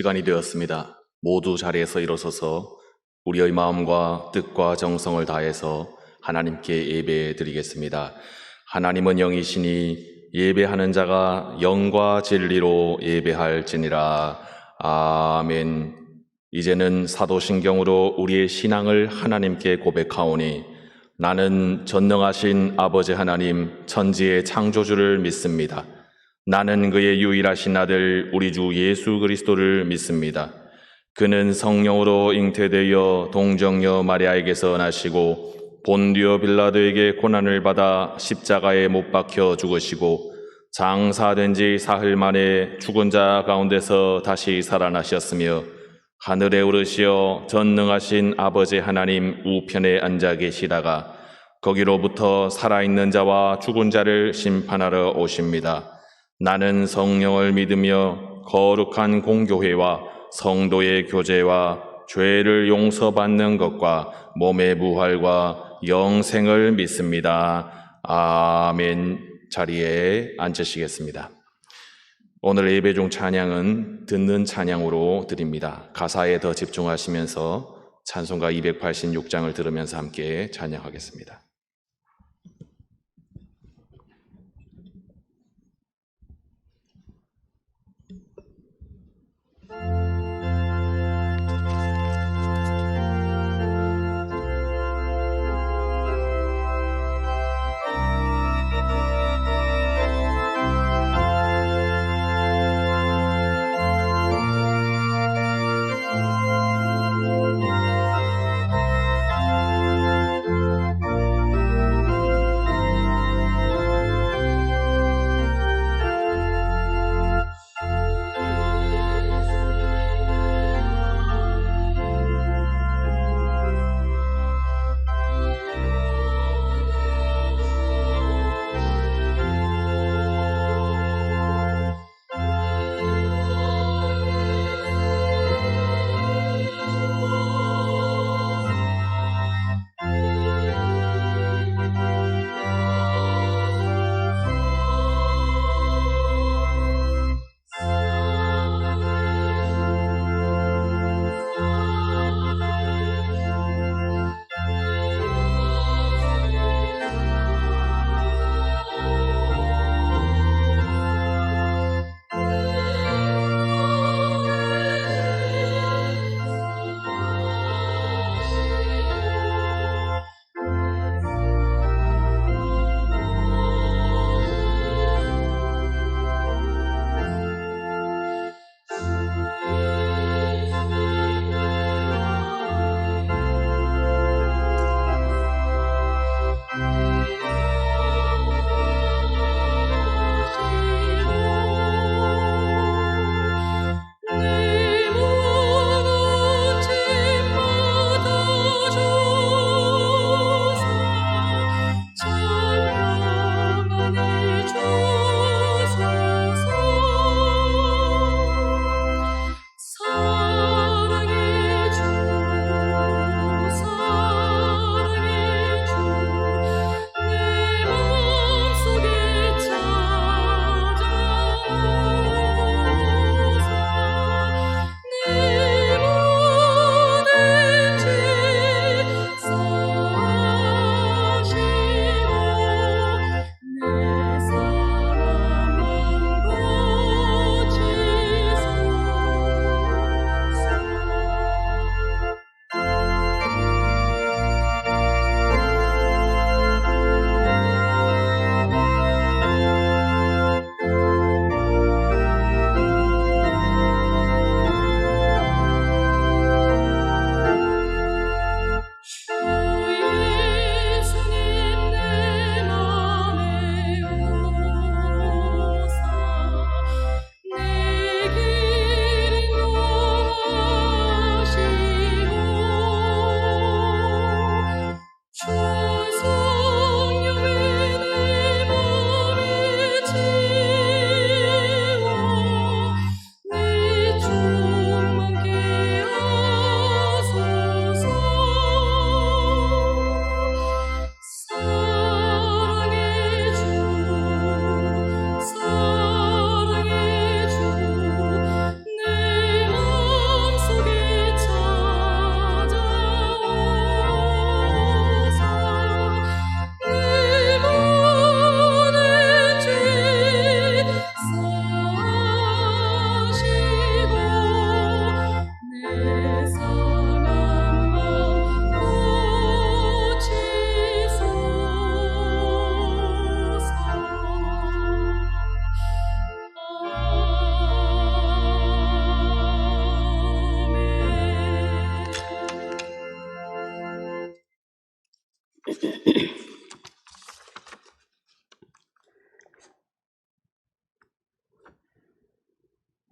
시간이 되었습니다. 모두 자리에서 일어서서 우리의 마음과 뜻과 정성을 다해서 하나님께 예배 드리겠습니다. 하나님은 영이시니 예배하는 자가 영과 진리로 예배할지니라. 아멘. 이제는 사도신경으로 우리의 신앙을 하나님께 고백하오니 나는 전능하신 아버지 하나님 천지의 창조주를 믿습니다. 나는 그의 유일하신 아들 우리 주 예수 그리스도를 믿습니다. 그는 성령으로 잉태되어 동정녀 마리아에게서 나시고 본디오 빌라도에게 고난을 받아 십자가에 못 박혀 죽으시고 장사된 지 사흘 만에 죽은 자 가운데서 다시 살아나셨으며 하늘에 오르시어 전능하신 아버지 하나님 우편에 앉아 계시다가 거기로부터 살아있는 자와 죽은 자를 심판하러 오십니다. 나는 성령을 믿으며 거룩한 공교회와 성도의 교제와 죄를 용서받는 것과 몸의 부활과 영생을 믿습니다. 아멘. 자리에 앉으시겠습니다. 오늘 예배 중 찬양은 듣는 찬양으로 드립니다. 가사에 더 집중하시면서 찬송가 286장을 들으면서 함께 찬양하겠습니다.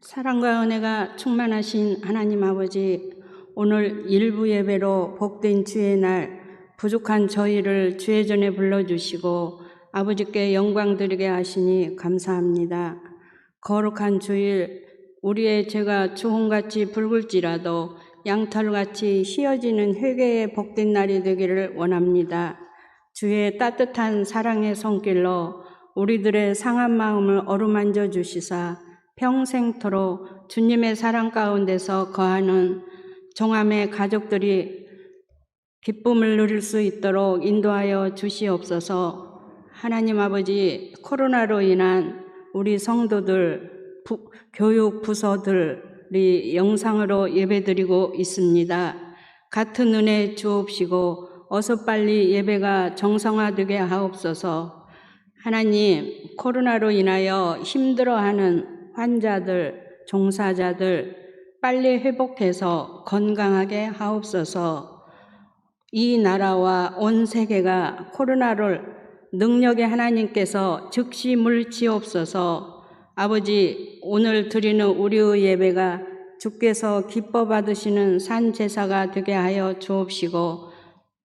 사랑과 은혜가 충만하신 하나님 아버지, 오늘 일부 예배로 복된 주의 날 부족한 저희를 주의 전에 불러주시고 아버지께 영광 드리게 하시니 감사합니다. 거룩한 주일, 우리의 죄가 주홍같이 붉을지라도 양털같이 휘어지는 회개의 복된 날이 되기를 원합니다. 주의 따뜻한 사랑의 손길로 우리들의 상한 마음을 어루만져 주시사 평생토록 주님의 사랑 가운데서 거하는 종함의 가족들이 기쁨을 누릴 수 있도록 인도하여 주시옵소서. 하나님 아버지, 코로나로 인한 우리 성도들, 교육 부서들이 영상으로 예배드리고 있습니다. 같은 은혜 주옵시고 어서 빨리 예배가 정상화되게 하옵소서. 하나님, 코로나로 인하여 힘들어하는 환자들, 종사자들 빨리 회복해서 건강하게 하옵소서. 이 나라와 온 세계가 코로나를 능력의 하나님께서 즉시 물리치옵소서. 아버지, 오늘 드리는 우리의 예배가 주께서 기뻐 받으시는 산 제사가 되게 하여 주옵시고,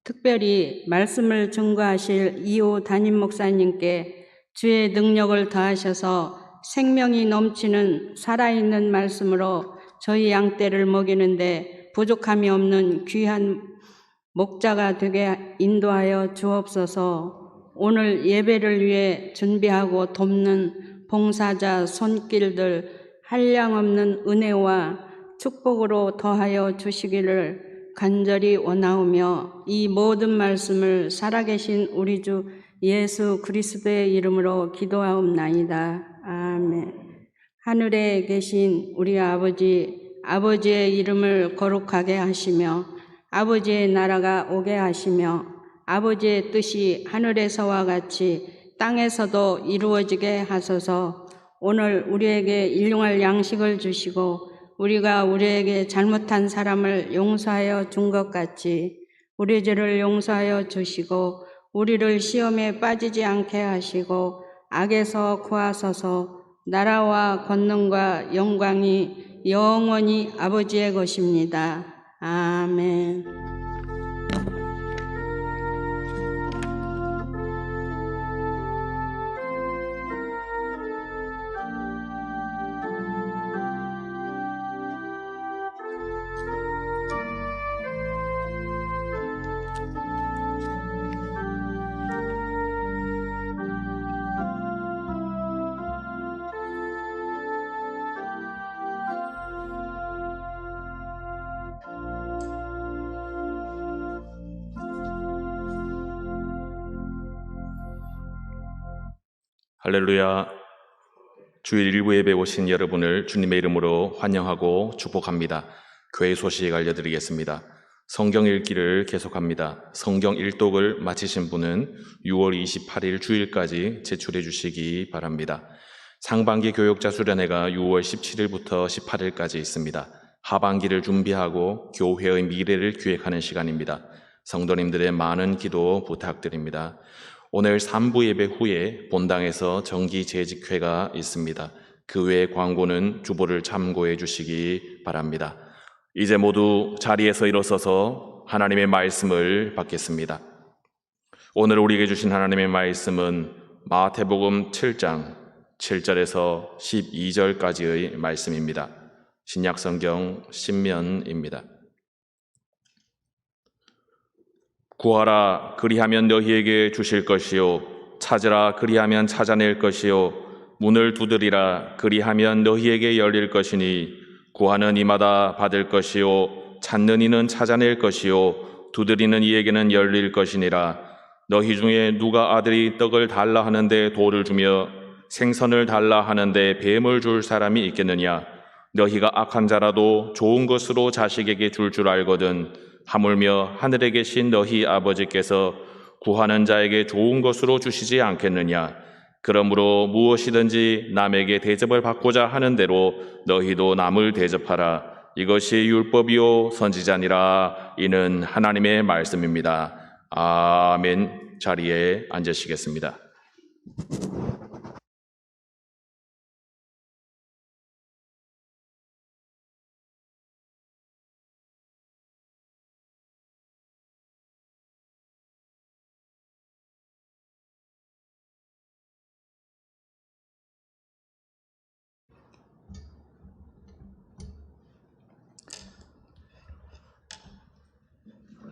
특별히 말씀을 증거하실 이호 담임 목사님께 주의 능력을 더하셔서 생명이 넘치는 살아있는 말씀으로 저희 양떼를 먹이는데 부족함이 없는 귀한 목자가 되게 인도하여 주옵소서. 오늘 예배를 위해 준비하고 돕는 봉사자 손길들 한량없는 은혜와 축복으로 더하여 주시기를 간절히 원하오며, 이 모든 말씀을 살아계신 우리 주 예수 그리스도의 이름으로 기도하옵나이다. 아멘. 하늘에 계신 우리 아버지, 아버지의 이름을 거룩하게 하시며 아버지의 나라가 오게 하시며 아버지의 뜻이 하늘에서와 같이 땅에서도 이루어지게 하소서. 오늘 우리에게 일용할 양식을 주시고 우리가 우리에게 잘못한 사람을 용서하여 준 것 같이 우리 죄를 용서하여 주시고 우리를 시험에 빠지지 않게 하시고 악에서 구하소서. 나라와 권능과 영광이 영원히 아버지의 것입니다. 아멘. 할렐루야. 주일 일부 예배 오신 여러분을 주님의 이름으로 환영하고 축복합니다. 교회 소식 알려드리겠습니다. 성경 읽기를 계속합니다. 성경 일독을 마치신 분은 6월 28일 주일까지 제출해 주시기 바랍니다. 상반기 교육자 수련회가 6월 17일부터 18일까지 있습니다. 하반기를 준비하고 교회의 미래를 기획하는 시간입니다. 성도님들의 많은 기도 부탁드립니다. 오늘 3부 예배 후에 본당에서 정기 재직회가 있습니다. 그 외의 광고는 주보를 참고해 주시기 바랍니다. 이제 모두 자리에서 일어서서 하나님의 말씀을 받겠습니다. 오늘 우리에게 주신 하나님의 말씀은 마태복음 7장 7절에서 12절까지의 말씀입니다. 신약성경 신면입니다. 구하라, 그리하면 너희에게 주실 것이요, 찾으라, 그리하면 찾아낼 것이요, 문을 두드리라, 그리하면 너희에게 열릴 것이니, 구하는 이마다 받을 것이요, 찾는 이는 찾아낼 것이요, 두드리는 이에게는 열릴 것이니라. 너희 중에 누가 아들이 떡을 달라 하는데 돌을 주며 생선을 달라 하는데 뱀을 줄 사람이 있겠느냐? 너희가 악한 자라도 좋은 것으로 자식에게 줄 알거든. 하물며 하늘에 계신 너희 아버지께서 구하는 자에게 좋은 것으로 주시지 않겠느냐? 그러므로 무엇이든지 남에게 대접을 받고자 하는 대로 너희도 남을 대접하라. 이것이 율법이요 선지자니라. 이는 하나님의 말씀입니다. 아멘. 자리에 앉으시겠습니다.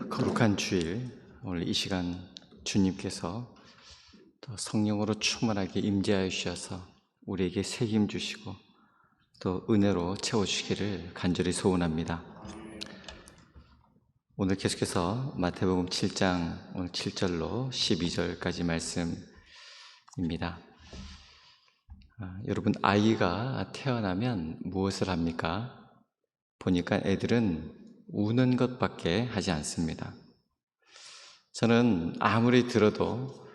거룩한 주일, 오늘 이 시간 주님께서 또 성령으로 충만하게 임재하여 주셔서 우리에게 새 힘 주시고 또 은혜로 채워주시기를 간절히 소원합니다. 오늘 계속해서 마태복음 7장 오늘 7절로 12절까지 말씀입니다. 여러분, 아이가 태어나면 무엇을 합니까? 보니까 애들은 우는 것밖에 하지 않습니다. 저는 아무리 들어도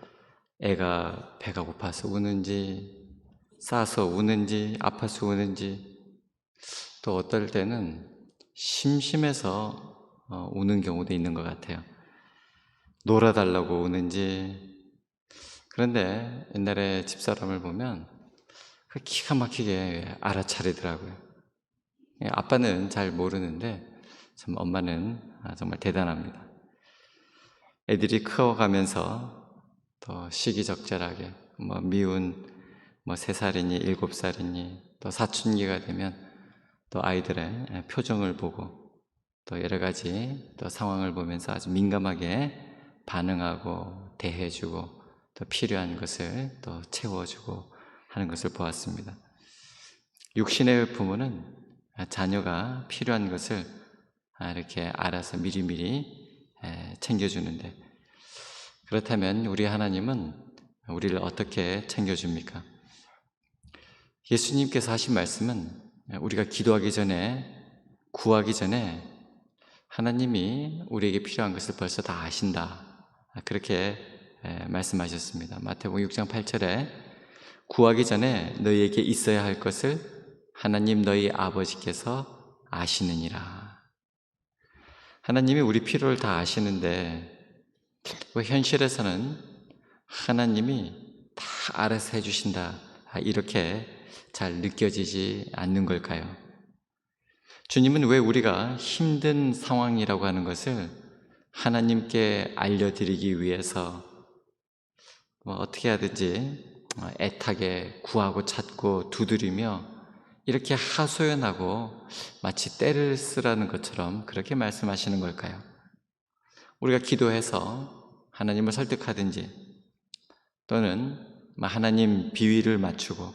애가 배가 고파서 우는지, 싸서 우는지, 아파서 우는지, 또 어떨 때는 심심해서 우는 경우도 있는 것 같아요. 놀아달라고 우는지. 그런데 옛날에 집사람을 보면 기가 막히게 알아차리더라고요. 아빠는 잘 모르는데 참 엄마는 정말 대단합니다. 애들이 커가면서 더 시기적절하게 미운 3살이니 7살이니 또 사춘기가 되면 또 아이들의 표정을 보고 또 여러 가지 또 상황을 보면서 아주 민감하게 반응하고 대해주고 또 필요한 것을 또 채워주고 하는 것을 보았습니다. 육신의 부모는 자녀가 필요한 것을 이렇게 알아서 미리미리 챙겨주는데, 그렇다면 우리 하나님은 우리를 어떻게 챙겨줍니까? 예수님께서 하신 말씀은 우리가 기도하기 전에, 구하기 전에 하나님이 우리에게 필요한 것을 벌써 다 아신다, 그렇게 말씀하셨습니다. 마태복음 6장 8절에 구하기 전에 너희에게 있어야 할 것을 하나님 너희 아버지께서 아시느니라. 하나님이 우리 필요를 다 아시는데 현실에서는 하나님이 다 알아서 해주신다, 이렇게 잘 느껴지지 않는 걸까요? 주님은 왜 우리가 힘든 상황이라고 하는 것을 하나님께 알려드리기 위해서 어떻게 하든지 애타게 구하고 찾고 두드리며 이렇게 하소연하고 마치 떼를 쓰라는 것처럼 그렇게 말씀하시는 걸까요? 우리가 기도해서 하나님을 설득하든지 또는 하나님 비위를 맞추고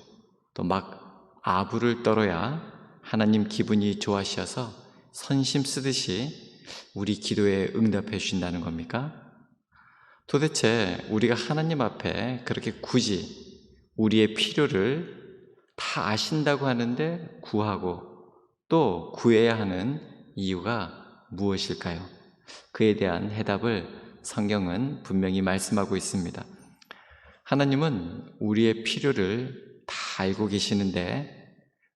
또 막 아부를 떨어야 하나님 기분이 좋아하셔서 선심 쓰듯이 우리 기도에 응답해 주신다는 겁니까? 도대체 우리가 하나님 앞에 그렇게 굳이 우리의 필요를 다 아신다고 하는데 구하고 또 구해야 하는 이유가 무엇일까요? 그에 대한 해답을 성경은 분명히 말씀하고 있습니다. 하나님은 우리의 필요를 다 알고 계시는데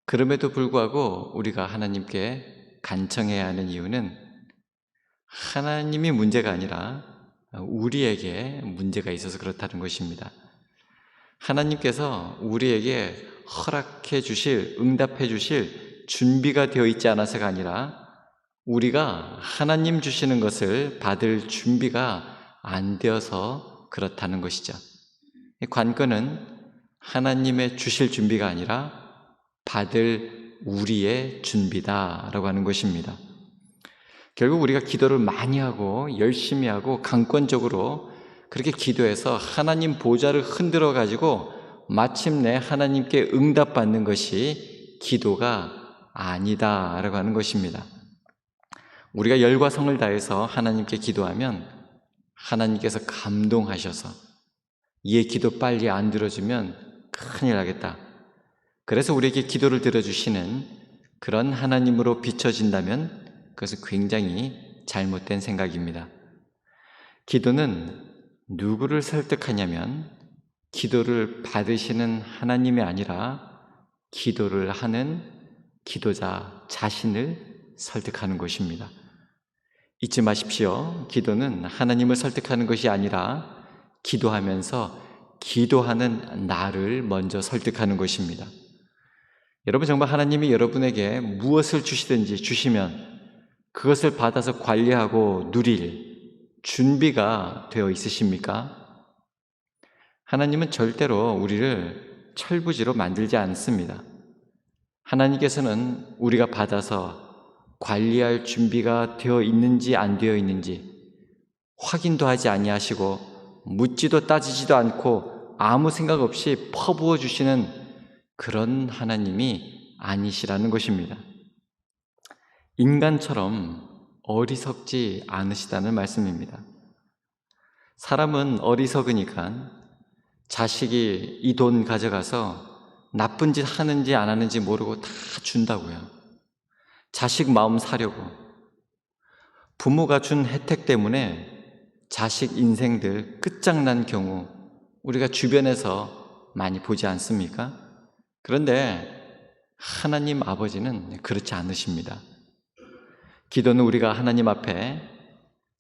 그럼에도 불구하고 우리가 하나님께 간청해야 하는 이유는 하나님이 문제가 아니라 우리에게 문제가 있어서 그렇다는 것입니다. 하나님께서 우리에게 허락해 주실, 응답해 주실 준비가 되어 있지 않아서가 아니라 우리가 하나님 주시는 것을 받을 준비가 안 되어서 그렇다는 것이죠. 관건은 하나님의 주실 준비가 아니라 받을 우리의 준비다라고 하는 것입니다. 결국 우리가 기도를 많이 하고 열심히 하고 강권적으로 그렇게 기도해서 하나님 보좌를 흔들어 가지고 마침내 하나님께 응답받는 것이 기도가 아니다라고 하는 것입니다. 우리가 열과 성을 다해서 하나님께 기도하면 하나님께서 감동하셔서 얘 기도 빨리 안 들어주면 큰일 나겠다, 그래서 우리에게 기도를 들어주시는 그런 하나님으로 비춰진다면 그것은 굉장히 잘못된 생각입니다. 기도는 누구를 설득하냐면 기도를 받으시는 하나님이 아니라 기도를 하는 기도자 자신을 설득하는 것입니다. 잊지 마십시오. 기도는 하나님을 설득하는 것이 아니라 기도하면서 기도하는 나를 먼저 설득하는 것입니다. 여러분, 정말 하나님이 여러분에게 무엇을 주시든지 주시면 그것을 받아서 관리하고 누릴 준비가 되어 있으십니까? 하나님은 절대로 우리를 철부지로 만들지 않습니다. 하나님께서는 우리가 받아서 관리할 준비가 되어 있는지 안 되어 있는지 확인도 하지 아니하시고 묻지도 따지지도 않고 아무 생각 없이 퍼부어 주시는 그런 하나님이 아니시라는 것입니다. 인간처럼 어리석지 않으시다는 말씀입니다. 사람은 어리석으니까 자식이 이 돈 가져가서 나쁜 짓 하는지 안 하는지 모르고 다 준다고요. 자식 마음 사려고. 부모가 준 혜택 때문에 자식 인생들 끝장난 경우 우리가 주변에서 많이 보지 않습니까? 그런데 하나님 아버지는 그렇지 않으십니다. 기도는 우리가 하나님 앞에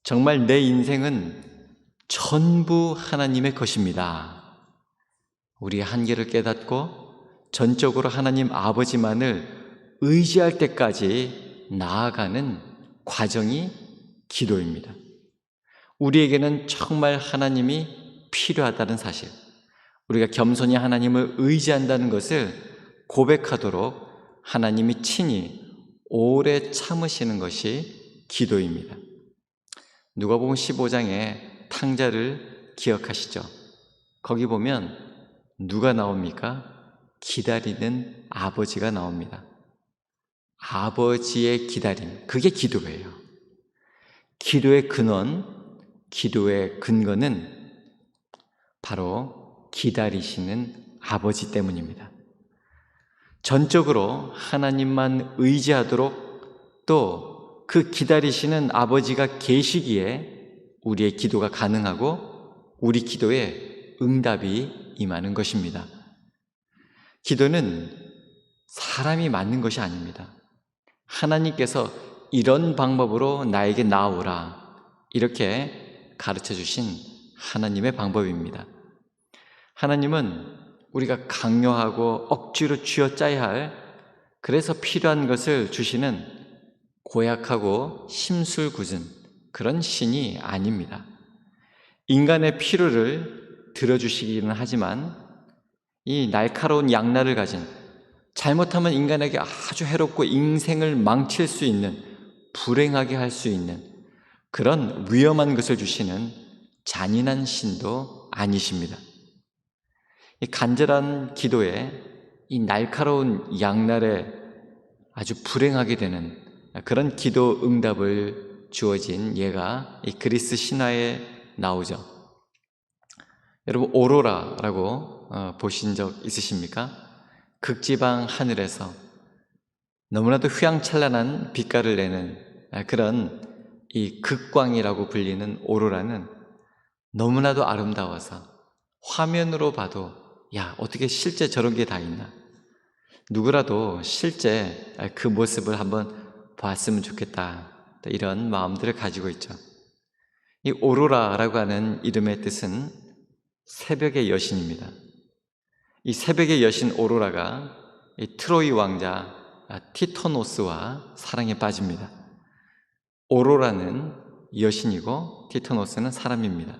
정말 내 인생은 전부 하나님의 것입니다. 우리의 한계를 깨닫고 전적으로 하나님 아버지만을 의지할 때까지 나아가는 과정이 기도입니다. 우리에게는 정말 하나님이 필요하다는 사실, 우리가 겸손히 하나님을 의지한다는 것을 고백하도록 하나님이 친히 오래 참으시는 것이 기도입니다. 누가복음 15장의 탕자를 기억하시죠? 거기 보면 누가 나옵니까? 기다리는 아버지가 나옵니다. 아버지의 기다림, 그게 기도예요. 기도의 근거는 바로 기다리시는 아버지 때문입니다. 전적으로 하나님만 의지하도록 또 그 기다리시는 아버지가 계시기에 우리의 기도가 가능하고 우리 기도에 응답이 임하는 것입니다. 기도는 사람이 맞는 것이 아닙니다. 하나님께서 이런 방법으로 나에게 나아오라, 이렇게 가르쳐 주신 하나님의 방법입니다. 하나님은 우리가 강요하고 억지로 쥐어짜야 할, 그래서 필요한 것을 주시는 고약하고 심술궂은 그런 신이 아닙니다. 인간의 필요를 들어주시기는 하지만 이 날카로운 양날을 가진, 잘못하면 인간에게 아주 해롭고 인생을 망칠 수 있는, 불행하게 할 수 있는 그런 위험한 것을 주시는 잔인한 신도 아니십니다. 이 간절한 기도에 이 날카로운 양날에 아주 불행하게 되는 그런 기도 응답을 주어진 예가 이 그리스 신화에 나오죠. 여러분, 오로라라고 보신 적 있으십니까? 극지방 하늘에서 너무나도 휘황찬란한 빛깔을 내는 그런 이 극광이라고 불리는 오로라는 너무나도 아름다워서 화면으로 봐도 야, 어떻게 실제 저런 게 다 있나? 누구라도 실제 그 모습을 한번 봤으면 좋겠다, 이런 마음들을 가지고 있죠. 이 오로라라고 하는 이름의 뜻은 새벽의 여신입니다. 이 새벽의 여신 오로라가 이 트로이 왕자 티토노스와 사랑에 빠집니다. 오로라는 여신이고 티토노스는 사람입니다.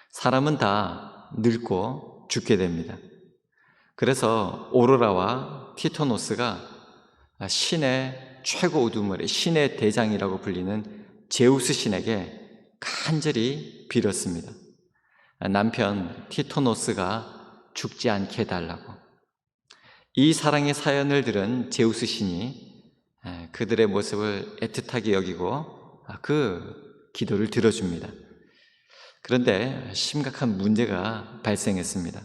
사람은 다 늙고 죽게 됩니다. 그래서 오로라와 티토노스가 신의 최고 우두머리, 신의 대장이라고 불리는 제우스 신에게 간절히 빌었습니다. 남편 티토노스가 죽지 않게 해달라고. 이 사랑의 사연을 들은 제우스 신이 그들의 모습을 애틋하게 여기고 그 기도를 들어줍니다. 그런데 심각한 문제가 발생했습니다.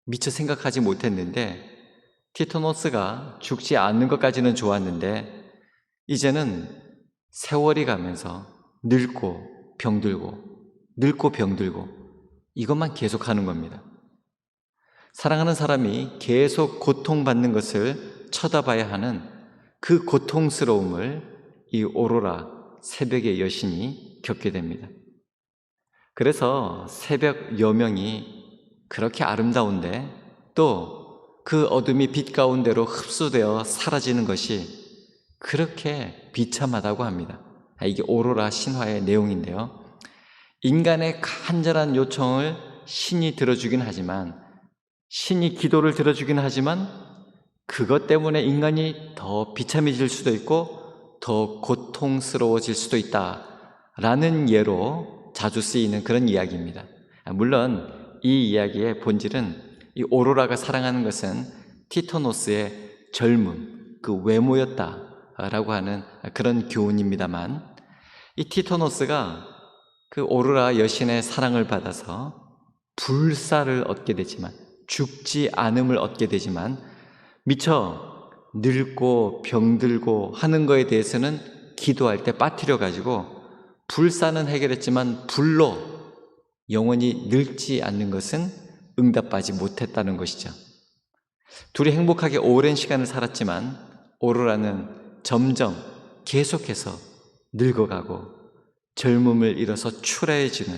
미처 생각하지 못했는데 티토노스가 죽지 않는 것까지는 좋았는데 이제는 세월이 가면서 늙고 병들고 이것만 계속하는 겁니다. 사랑하는 사람이 계속 고통받는 것을 쳐다봐야 하는 그 고통스러움을 이 오로라, 새벽의 여신이 겪게 됩니다. 그래서 새벽 여명이 그렇게 아름다운데 또 그 어둠이 빛 가운데로 흡수되어 사라지는 것이 그렇게 비참하다고 합니다. 이게 오로라 신화의 내용인데요. 인간의 간절한 요청을 신이 들어주긴 하지만, 신이 기도를 들어주긴 하지만 그것 때문에 인간이 더 비참해질 수도 있고 더 고통스러워질 수도 있다라는 예로 자주 쓰이는 그런 이야기입니다. 물론 이 이야기의 본질은 이 오로라가 사랑하는 것은 티토노스의 젊음, 그 외모였다라고 하는 그런 교훈입니다만, 이 티토노스가 그 오로라 여신의 사랑을 받아서 불사를 얻게 되지만, 죽지 않음을 얻게 되지만, 미처 늙고 병들고 하는 거에 대해서는 기도할 때 빠뜨려 가지고 불사는 해결했지만 불로 영원히 늙지 않는 것은 응답하지 못했다는 것이죠. 둘이 행복하게 오랜 시간을 살았지만 오로라는 점점 계속해서 늙어가고 젊음을 잃어서 초라해지는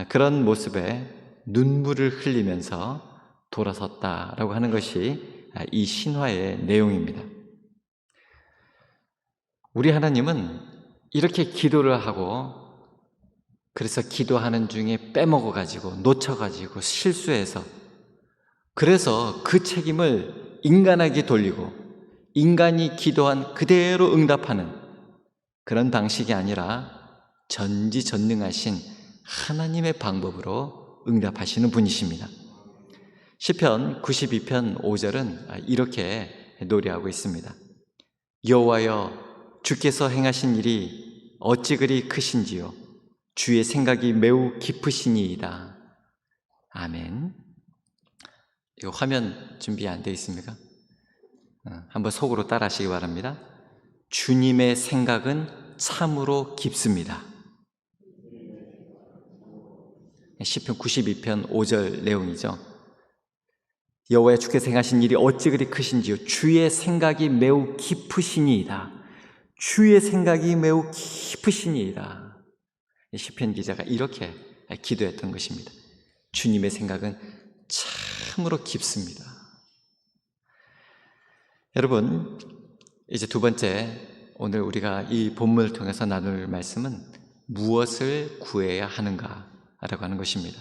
그런 모습에 눈물을 흘리면서 돌아섰다라고 하는 것이 이 신화의 내용입니다. 우리 하나님은 이렇게 기도를 하고, 그래서 기도하는 중에 빼먹어가지고 놓쳐가지고 실수해서, 그래서 그 책임을 인간에게 돌리고 인간이 기도한 그대로 응답하는 그런 방식이 아니라 전지전능하신 하나님의 방법으로 응답하시는 분이십니다. 시편 92편 5절은 이렇게 노래하고 있습니다. 여호와여, 주께서 행하신 일이 어찌 그리 크신지요. 주의 생각이 매우 깊으시니이다. 아멘. 이거 화면 준비 안 돼 있습니까? 한번 속으로 따라 하시기 바랍니다. 주님의 생각은 참으로 깊습니다. 시편 92편 5절 내용이죠. 여호와의 주께서 행하신 일이 어찌 그리 크신지요. 주의 생각이 매우 깊으시니이다. 주의 생각이 매우 깊으시니이다. 시편 기자가 이렇게 기도했던 것입니다. 주님의 생각은 참으로 깊습니다. 여러분, 이제 두 번째, 오늘 우리가 이 본문을 통해서 나눌 말씀은 무엇을 구해야 하는가라고 하는 것입니다.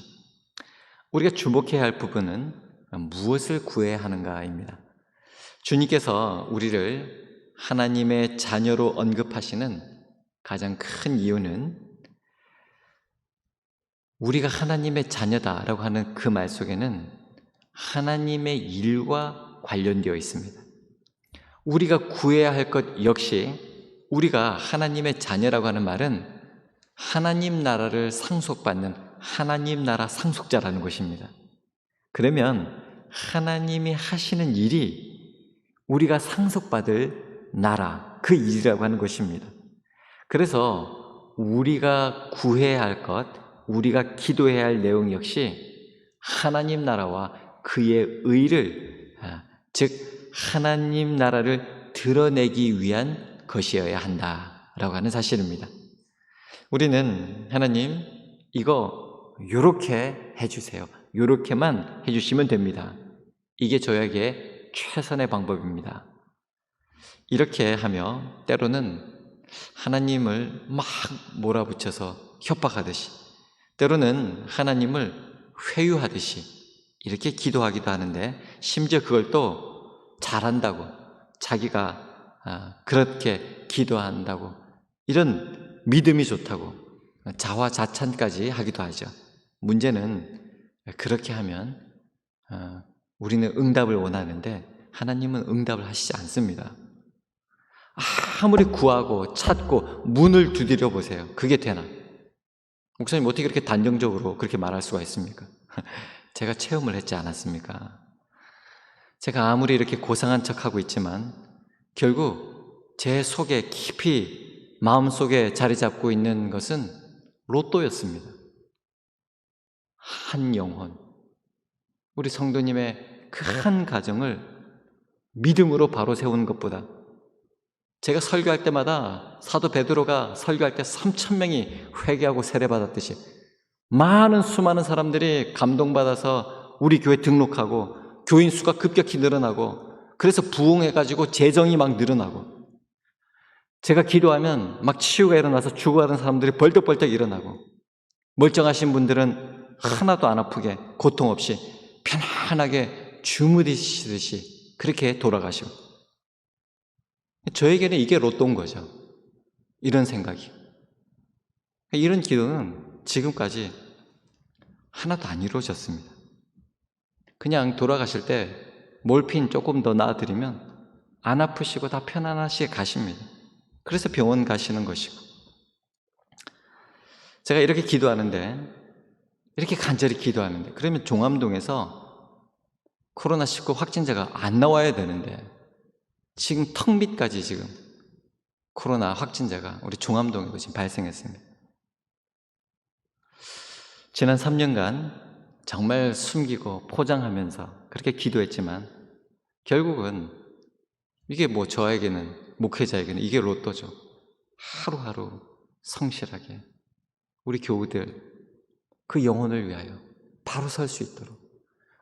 우리가 주목해야 할 부분은 무엇을 구해야 하는가입니다. 주님께서 우리를 하나님의 자녀로 언급하시는 가장 큰 이유는 우리가 하나님의 자녀다라고 하는 그 말 속에는 하나님의 일과 관련되어 있습니다. 우리가 구해야 할 것 역시, 우리가 하나님의 자녀라고 하는 말은 하나님 나라를 상속받는 하나님 나라 상속자라는 것입니다. 그러면 하나님이 하시는 일이 우리가 상속받을 나라, 그 일이라고 하는 것입니다. 그래서 우리가 구해야 할 것, 우리가 기도해야 할 내용 역시 하나님 나라와 그의 의를, 즉 하나님 나라를 드러내기 위한 것이어야 한다라고 하는 사실입니다. 우리는 하나님, 이거 요렇게 해주세요, 요렇게만 해주시면 됩니다, 이게 저에게 최선의 방법입니다, 이렇게 하며 때로는 하나님을 막 몰아붙여서 협박하듯이, 때로는 하나님을 회유하듯이 이렇게 기도하기도 하는데, 심지어 그걸 또 잘한다고, 자기가 그렇게 기도한다고, 이런 믿음이 좋다고 자화자찬까지 하기도 하죠. 문제는 그렇게 하면 우리는 응답을 원하는데 하나님은 응답을 하시지 않습니다. 아무리 구하고 찾고 문을 두드려 보세요. 그게 되나? 목사님, 어떻게 그렇게 단정적으로 그렇게 말할 수가 있습니까? 제가 체험을 했지 않았습니까? 제가 아무리 이렇게 고상한 척하고 있지만 결국 제 속에 깊이 마음속에 자리 잡고 있는 것은 로또였습니다. 한 영혼, 우리 성도님의 그 한 가정을 믿음으로 바로 세우는 것보다 제가 설교할 때마다 사도 베드로가 설교할 때 3,000명이 회개하고 세례받았듯이 많은 수많은 사람들이 감동받아서 우리 교회 등록하고 교인 수가 급격히 늘어나고 그래서 부흥해가지고 재정이 막 늘어나고 제가 기도하면 막 치유가 일어나서 죽어가던 사람들이 벌떡벌떡 일어나고 멀쩡하신 분들은 하나도 안 아프게 고통 없이 편안하게 주무시듯이 그렇게 돌아가시고 저에게는 이게 로또인 거죠. 이런 생각이. 이런 기도는 지금까지 하나도 안 이루어졌습니다. 그냥 돌아가실 때 몰핀 조금 더 놔드리면 안 아프시고 다 편안하시게 가십니다. 그래서 병원 가시는 것이고 제가 이렇게 기도하는데 이렇게 간절히 기도하는데 그러면 종암동에서 코로나19 확진자가 안 나와야 되는데 지금 턱 밑까지 지금 코로나 확진자가 우리 종암동에도 지금 발생했습니다. 지난 3년간 정말 숨기고 포장하면서 그렇게 기도했지만 결국은 이게 뭐 저에게는 목회자에게는 이게 로또죠. 하루하루 성실하게 우리 교우들 그 영혼을 위하여 바로 설 수 있도록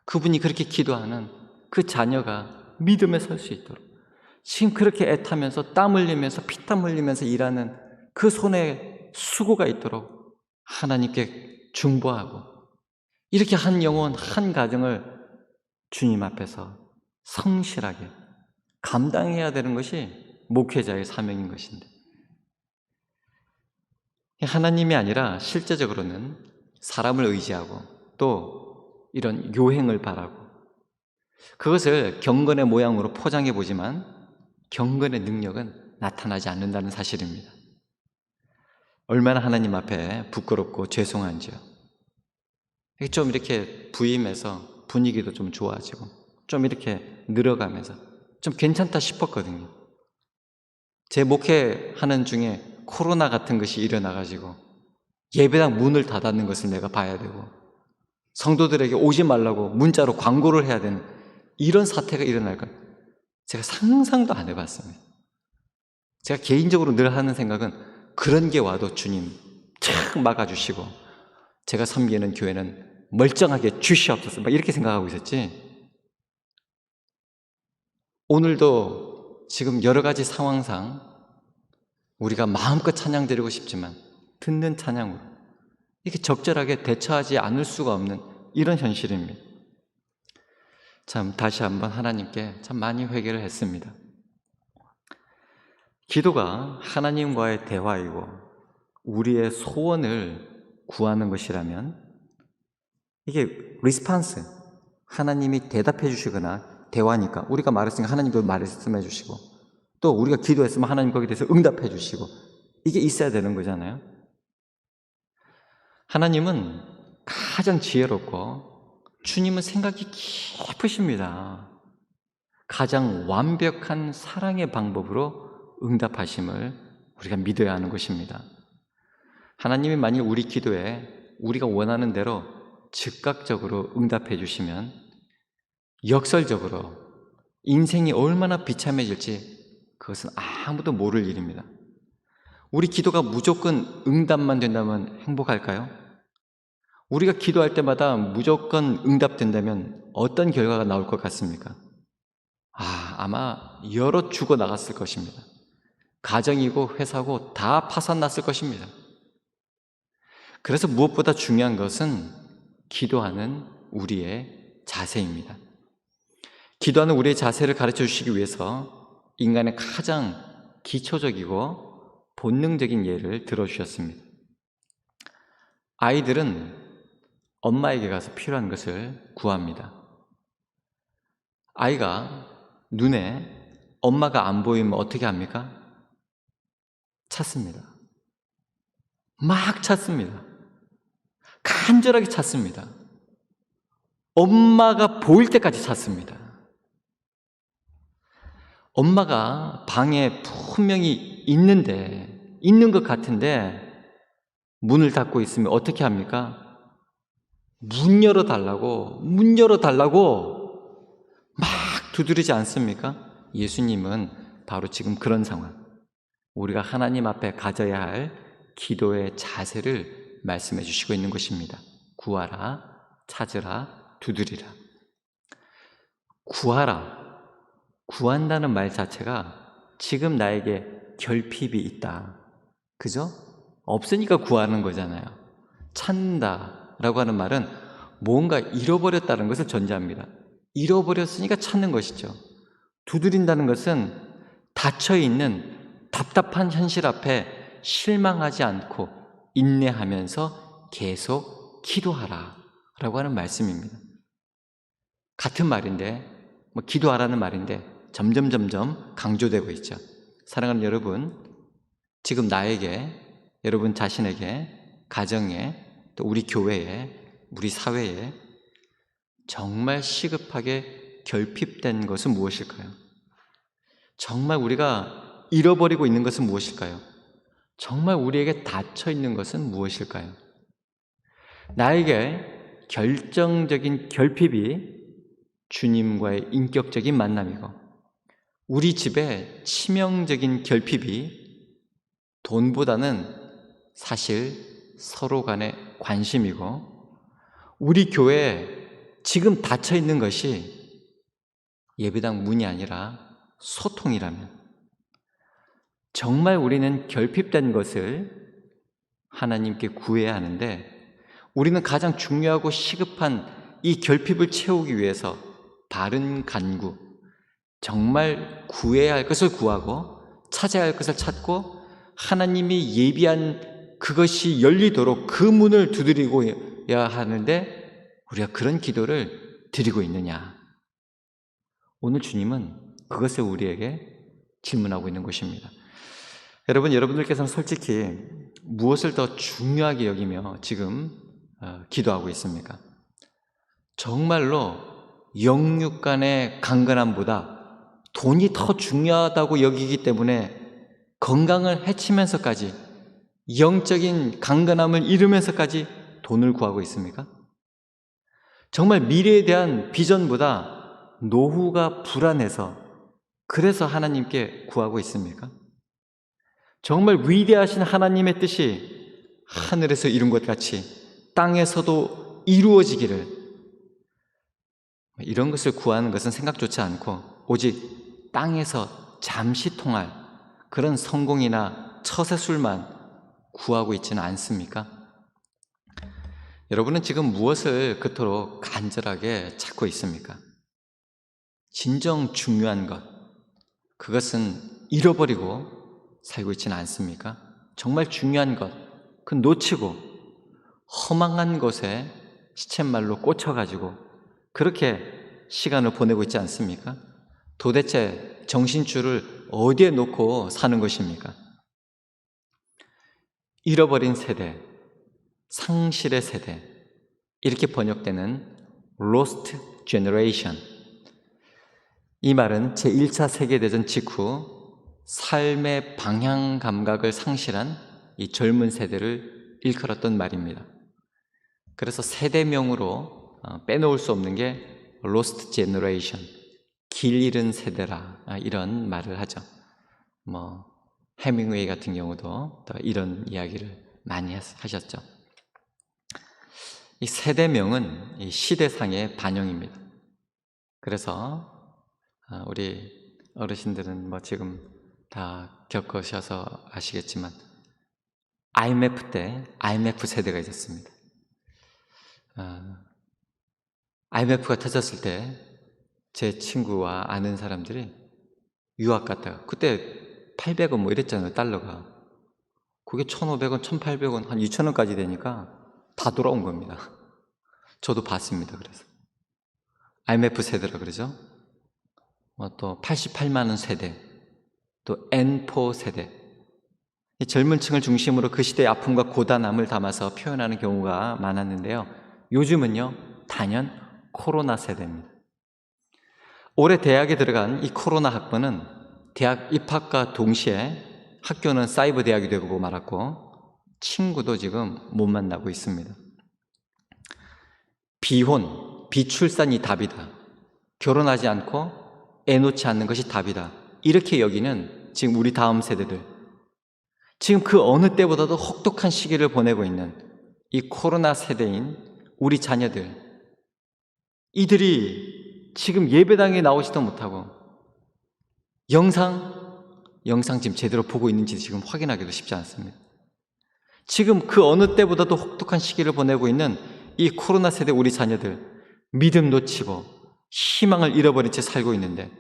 그분이 그렇게 기도하는 그 자녀가 믿음에 설 수 있도록 지금 그렇게 애타면서 땀 흘리면서 피땀 흘리면서 일하는 그 손에 수고가 있도록 하나님께 중보하고 이렇게 한 영혼, 한 가정을 주님 앞에서 성실하게 감당해야 되는 것이 목회자의 사명인 것인데 하나님이 아니라 실제적으로는 사람을 의지하고 또 이런 요행을 바라고 그것을 경건의 모양으로 포장해 보지만 경건의 능력은 나타나지 않는다는 사실입니다. 얼마나 하나님 앞에 부끄럽고 죄송한지요. 좀 이렇게 부임해서 분위기도 좀 좋아지고 좀 이렇게 늘어가면서 좀 괜찮다 싶었거든요. 제 목회하는 중에 코로나 같은 것이 일어나가지고 예배당 문을 닫았는 것을 내가 봐야 되고 성도들에게 오지 말라고 문자로 광고를 해야 되는 이런 사태가 일어날 것 제가 상상도 안 해봤습니다. 제가 개인적으로 늘 하는 생각은 그런 게 와도 주님 착 막아주시고 제가 섬기는 교회는 멀쩡하게 주시옵소서 막 이렇게 생각하고 있었지. 오늘도 지금 여러 가지 상황상 우리가 마음껏 찬양 드리고 싶지만 듣는 찬양으로 이렇게 적절하게 대처하지 않을 수가 없는 이런 현실입니다. 참 다시 한번 하나님께 참 많이 회개를 했습니다. 기도가 하나님과의 대화이고 우리의 소원을 구하는 것이라면 이게 리스판스 하나님이 대답해 주시거나 대화니까 우리가 말했으니까 하나님도 말씀해 주시고 또 우리가 기도했으면 하나님 거기에 대해서 응답해 주시고 이게 있어야 되는 거잖아요. 하나님은 가장 지혜롭고 주님은 생각이 깊으십니다. 가장 완벽한 사랑의 방법으로 응답하심을 우리가 믿어야 하는 것입니다. 하나님이 만일 우리 기도에 우리가 원하는 대로 즉각적으로 응답해 주시면 역설적으로 인생이 얼마나 비참해질지 그것은 아무도 모를 일입니다. 우리 기도가 무조건 응답만 된다면 행복할까요? 우리가 기도할 때마다 무조건 응답된다면 어떤 결과가 나올 것 같습니까? 아마 여러 죽어 나갔을 것입니다. 가정이고 회사고 다 파산났을 것입니다. 그래서 무엇보다 중요한 것은 기도하는 우리의 자세입니다. 기도하는 우리의 자세를 가르쳐 주시기 위해서 인간의 가장 기초적이고 본능적인 예를 들어주셨습니다. 아이들은 엄마에게 가서 필요한 것을 구합니다. 아이가 눈에 엄마가 안 보이면 어떻게 합니까? 찾습니다. 막 찾습니다. 간절하게 찾습니다. 엄마가 보일 때까지 찾습니다. 엄마가 방에 분명히 있는 것 같은데 문을 닫고 있으면 어떻게 합니까? 문 열어달라고 막 두드리지 않습니까? 예수님은 바로 지금 그런 상황. 우리가 하나님 앞에 가져야 할 기도의 자세를 말씀해 주시고 있는 것입니다. 구하라, 찾으라, 두드리라. 구하라, 구한다는 말 자체가 지금 나에게 결핍이 있다. 그죠? 없으니까 구하는 거잖아요. 찾는다라고 하는 말은 뭔가 잃어버렸다는 것을 전제합니다. 잃어버렸으니까 찾는 것이죠. 두드린다는 것은 닫혀있는 답답한 현실 앞에 실망하지 않고 인내하면서 계속 기도하라 라고 하는 말씀입니다. 같은 말인데, 기도하라는 말인데 점점 강조되고 있죠. 사랑하는 여러분, 지금 나에게, 여러분 자신에게, 가정에, 또 우리 교회에, 우리 사회에 정말 시급하게 결핍된 것은 무엇일까요? 정말 우리가 잃어버리고 있는 것은 무엇일까요? 정말 우리에게 닫혀 있는 것은 무엇일까요? 나에게 결정적인 결핍이 주님과의 인격적인 만남이고, 우리 집에 치명적인 결핍이 돈보다는 사실 서로 간의 관심이고, 우리 교회에 지금 닫혀 있는 것이 예배당 문이 아니라 소통이라면, 정말 우리는 결핍된 것을 하나님께 구해야 하는데, 우리는 가장 중요하고 시급한 이 결핍을 채우기 위해서 바른 간구, 정말 구해야 할 것을 구하고 찾아야 할 것을 찾고 하나님이 예비한 그것이 열리도록 그 문을 두드리고야 하는데, 우리가 그런 기도를 드리고 있느냐? 오늘 주님은 그것을 우리에게 질문하고 있는 것입니다. 여러분, 여러분들께서는 솔직히 무엇을 더 중요하게 여기며 지금 기도하고 있습니까? 정말로 영육 간의 강건함보다 돈이 더 중요하다고 여기기 때문에 건강을 해치면서까지, 영적인 강건함을 잃으면서까지 돈을 구하고 있습니까? 정말 미래에 대한 비전보다 노후가 불안해서 그래서 하나님께 구하고 있습니까? 정말 위대하신 하나님의 뜻이 하늘에서 이룬 것 같이 땅에서도 이루어지기를, 이런 것을 구하는 것은 생각조차 않고 오직 땅에서 잠시 통할 그런 성공이나 처세술만 구하고 있지는 않습니까? 여러분은 지금 무엇을 그토록 간절하게 찾고 있습니까? 진정 중요한 것, 그것은 잃어버리고 살고 있지는 않습니까? 정말 중요한 것, 그 놓치고 허망한 곳에 시쳇말로 꽂혀가지고 그렇게 시간을 보내고 있지 않습니까? 도대체 정신줄을 어디에 놓고 사는 것입니까? 잃어버린 세대, 상실의 세대, 이렇게 번역되는 Lost Generation. 이 말은 제1차 세계대전 직후 삶의 방향 감각을 상실한 이 젊은 세대를 일컬었던 말입니다. 그래서 세대명으로 빼놓을 수 없는 게 Lost Generation, 길 잃은 세대라, 이런 말을 하죠. 해밍웨이 같은 경우도 또 이런 이야기를 많이 하셨죠. 이 세대명은 이 시대상의 반영입니다. 그래서 우리 어르신들은 지금 다 겪으셔서 아시겠지만 IMF 때 IMF 세대가 있었습니다. IMF가 터졌을 때 제 친구와 아는 사람들이 유학 갔다가, 그때 800원 이랬잖아요, 달러가. 그게 1,500원, 1,800원, 한 2,000원까지 되니까 다 돌아온 겁니다. 저도 봤습니다. 그래서 IMF 세대라 그러죠. 또 88만 원 세대, 또 N4 세대. 이 젊은 층을 중심으로 그 시대의 아픔과 고단함을 담아서 표현하는 경우가 많았는데요. 요즘은요, 단연 코로나 세대입니다. 올해 대학에 들어간 이 코로나 학번은 대학 입학과 동시에 학교는 사이버 대학이 되고 말았고, 친구도 지금 못 만나고 있습니다. 비혼, 비출산이 답이다. 결혼하지 않고 애 놓지 않는 것이 답이다. 이렇게 여기는 지금 우리 다음 세대들, 지금 그 어느 때보다도 혹독한 시기를 보내고 있는 이 코로나 세대인 우리 자녀들, 이들이 지금 예배당에 나오지도 못하고 영상 지금 제대로 보고 있는지 지금 확인하기도 쉽지 않습니다. 지금 그 어느 때보다도 혹독한 시기를 보내고 있는 이 코로나 세대 우리 자녀들, 믿음 놓치고 희망을 잃어버린 채 살고 있는데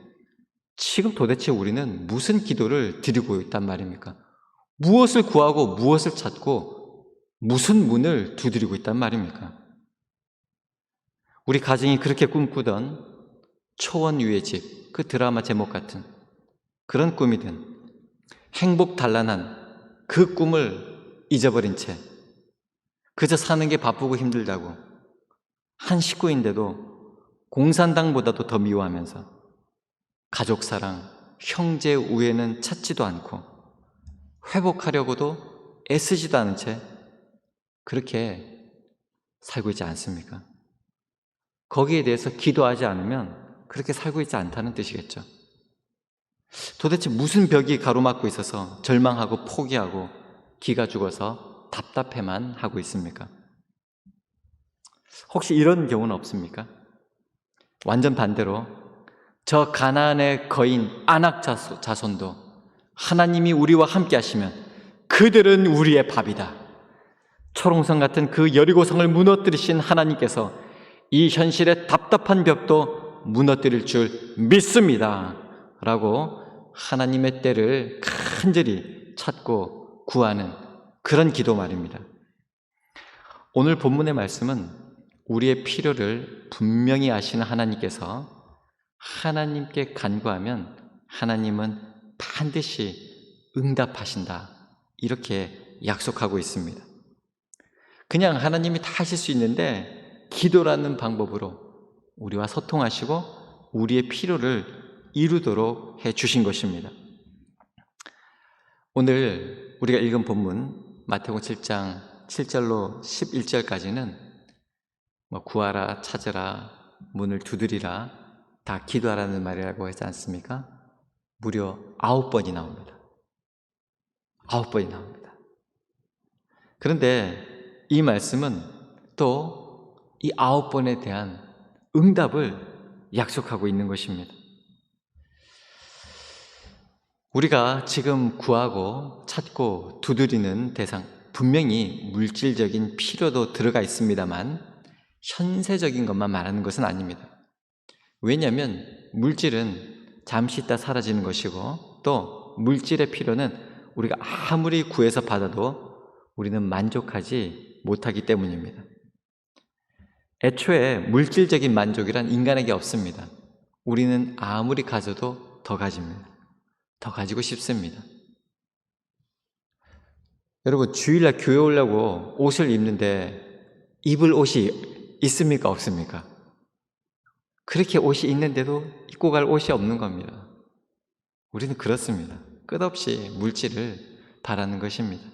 지금 도대체 우리는 무슨 기도를 드리고 있단 말입니까? 무엇을 구하고 무엇을 찾고 무슨 문을 두드리고 있단 말입니까? 우리 가정이 그렇게 꿈꾸던 초원 위의 집, 그 드라마 제목 같은 그런 꿈이든 행복 단란한 그 꿈을 잊어버린 채 그저 사는 게 바쁘고 힘들다고 한 식구인데도 공산당보다도 더 미워하면서 가족 사랑, 형제 우애는 찾지도 않고 회복하려고도 애쓰지도 않은 채 그렇게 살고 있지 않습니까? 거기에 대해서 기도하지 않으면 그렇게 살고 있지 않다는 뜻이겠죠. 도대체 무슨 벽이 가로막고 있어서 절망하고 포기하고 기가 죽어서 답답해만 하고 있습니까? 혹시 이런 경우는 없습니까? 완전 반대로 저 가나안의 거인 아낙 자손도 하나님이 우리와 함께 하시면 그들은 우리의 밥이다. 초롱성 같은 그 여리고성을 무너뜨리신 하나님께서 이 현실의 답답한 벽도 무너뜨릴 줄 믿습니다. 라고 하나님의 때를 간절히 찾고 구하는 그런 기도 말입니다. 오늘 본문의 말씀은 우리의 필요를 분명히 아시는 하나님께서 하나님께 간구하면 하나님은 반드시 응답하신다. 이렇게 약속하고 있습니다. 그냥 하나님이 다 하실 수 있는데 기도라는 방법으로 우리와 소통하시고 우리의 필요를 이루도록 해 주신 것입니다. 오늘 우리가 읽은 본문 마태복음 7장 7절로 11절까지는 구하라, 찾으라, 문을 두드리라, 다 기도하라는 말이라고 하지 않습니까? 무려 9번이 나옵니다. 9번이 나옵니다. 그런데 이 말씀은 또 이 9번에 대한 응답을 약속하고 있는 것입니다. 우리가 지금 구하고 찾고 두드리는 대상, 분명히 물질적인 필요도 들어가 있습니다만 현세적인 것만 말하는 것은 아닙니다. 왜냐하면 물질은 잠시 있다 사라지는 것이고 또 물질의 필요는 우리가 아무리 구해서 받아도 우리는 만족하지 못하기 때문입니다. 애초에 물질적인 만족이란 인간에게 없습니다. 우리는 아무리 가져도 더 가집니다. 더 가지고 싶습니다. 여러분, 주일날 교회 오려고 옷을 입는데 입을 옷이 있습니까? 없습니까? 그렇게 옷이 있는데도 입고 갈 옷이 없는 겁니다. 우리는 그렇습니다. 끝없이 물질을 바라는 것입니다.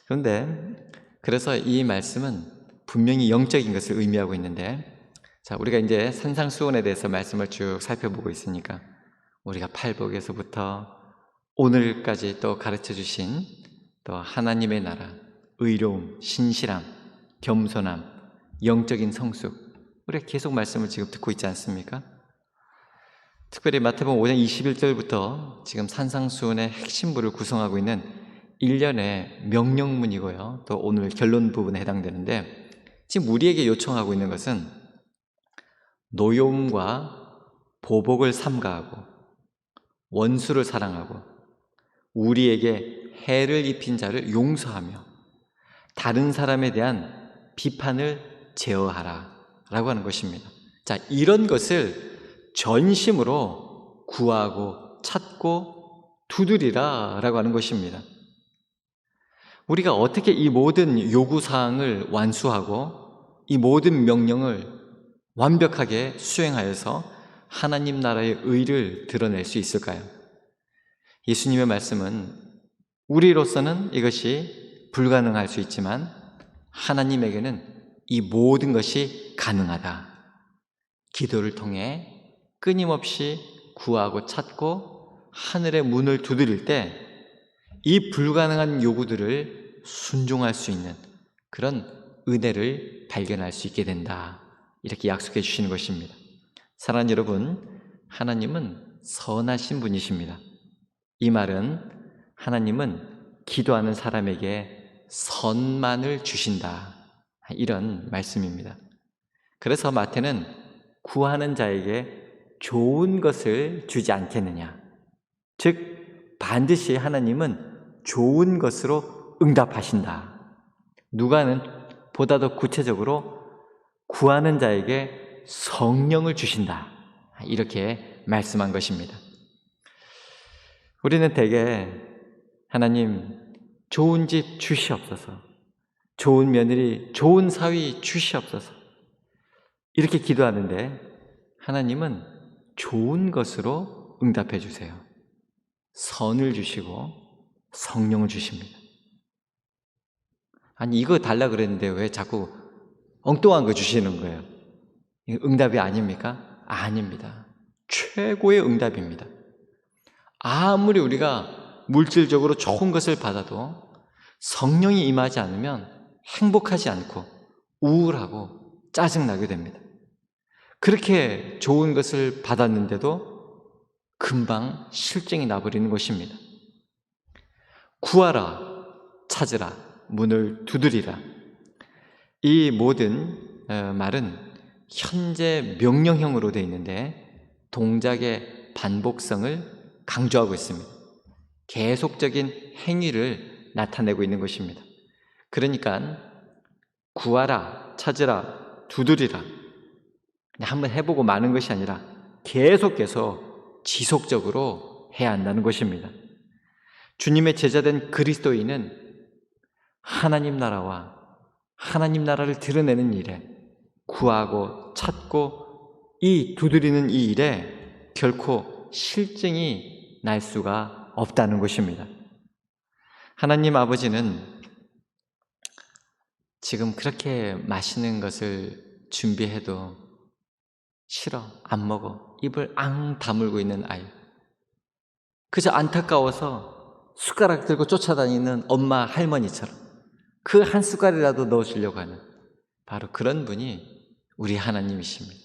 그런데 그래서 이 말씀은 분명히 영적인 것을 의미하고 있는데, 자, 우리가 이제 산상수훈에 대해서 말씀을 쭉 살펴보고 있으니까 우리가 팔복에서부터 오늘까지 또 가르쳐 주신 또 하나님의 나라, 의로움, 신실함, 겸손함, 영적인 성숙, 우리가 계속 말씀을 지금 듣고 있지 않습니까? 특별히 마태복음 5장 21절부터 지금 산상수훈의 핵심부를 구성하고 있는 일련의 명령문이고요. 또 오늘 결론 부분에 해당되는데, 지금 우리에게 요청하고 있는 것은 노여움과 보복을 삼가하고 원수를 사랑하고 우리에게 해를 입힌 자를 용서하며 다른 사람에 대한 비판을 제어하라 라고 하는 것입니다. 자, 이런 것을 전심으로 구하고 찾고 두드리라 라고 하는 것입니다. 우리가 어떻게 이 모든 요구사항을 완수하고 이 모든 명령을 완벽하게 수행하여서 하나님 나라의 의를 드러낼 수 있을까요? 예수님의 말씀은 우리로서는 이것이 불가능할 수 있지만 하나님에게는 이 모든 것이 가능하다. 기도를 통해 끊임없이 구하고 찾고 하늘의 문을 두드릴 때 이 불가능한 요구들을 순종할 수 있는 그런 은혜를 발견할 수 있게 된다. 이렇게 약속해 주시는 것입니다. 사랑하는 여러분, 하나님은 선하신 분이십니다. 이 말은 하나님은 기도하는 사람에게 선만을 주신다. 이런 말씀입니다. 그래서 마태는 구하는 자에게 좋은 것을 주지 않겠느냐. 즉, 반드시 하나님은 좋은 것으로 응답하신다. 누가는 보다 더 구체적으로 구하는 자에게 성령을 주신다. 이렇게 말씀한 것입니다. 우리는 대개 하나님 좋은 집 주시옵소서, 좋은 며느리, 좋은 사위 주시옵소서 이렇게 기도하는데 하나님은 좋은 것으로 응답해 주세요. 선을 주시고 성령을 주십니다. 아니 이거 달라 그랬는데 왜 자꾸 엉뚱한 거 주시는 거예요? 이거 응답이 아닙니까? 아닙니다. 최고의 응답입니다. 아무리 우리가 물질적으로 좋은 것을 받아도 성령이 임하지 않으면 행복하지 않고 우울하고 짜증나게 됩니다. 그렇게 좋은 것을 받았는데도 금방 실증이 나버리는 것입니다. 구하라, 찾으라, 문을 두드리라. 이 모든 말은 현재 명령형으로 되어 있는데 동작의 반복성을 강조하고 있습니다. 계속적인 행위를 나타내고 있는 것입니다. 그러니까 구하라, 찾으라, 두드리라 한번 해보고 마는 것이 아니라 계속해서 지속적으로 해야 한다는 것입니다. 주님의 제자된 그리스도인은 하나님 나라와 하나님 나라를 드러내는 일에 구하고 찾고 이 두드리는 이 일에 결코 실증이 날 수가 없다는 것입니다. 하나님 아버지는 지금 그렇게 맛있는 것을 준비해도 싫어, 안 먹어, 입을 앙 다물고 있는 아이, 그저 안타까워서 숟가락 들고 쫓아다니는 엄마 할머니처럼 그 한 숟갈이라도 넣어주려고 하는 바로 그런 분이 우리 하나님이십니다.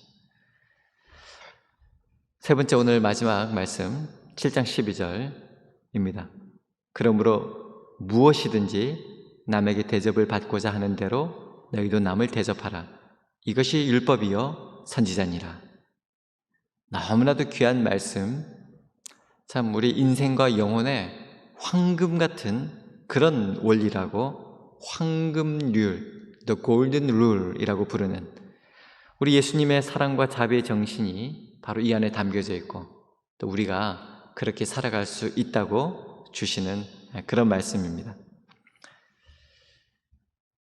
세 번째 오늘 마지막 말씀 7장 12절입니다. 그러므로 무엇이든지 남에게 대접을 받고자 하는 대로 너희도 남을 대접하라. 이것이 율법이요 선지자니라. 너무나도 귀한 말씀, 참 우리 인생과 영혼의 황금 같은 그런 원리라고 황금률, the golden rule이라고 부르는 우리 예수님의 사랑과 자비의 정신이 바로 이 안에 담겨져 있고 또 우리가 그렇게 살아갈 수 있다고 주시는 그런 말씀입니다.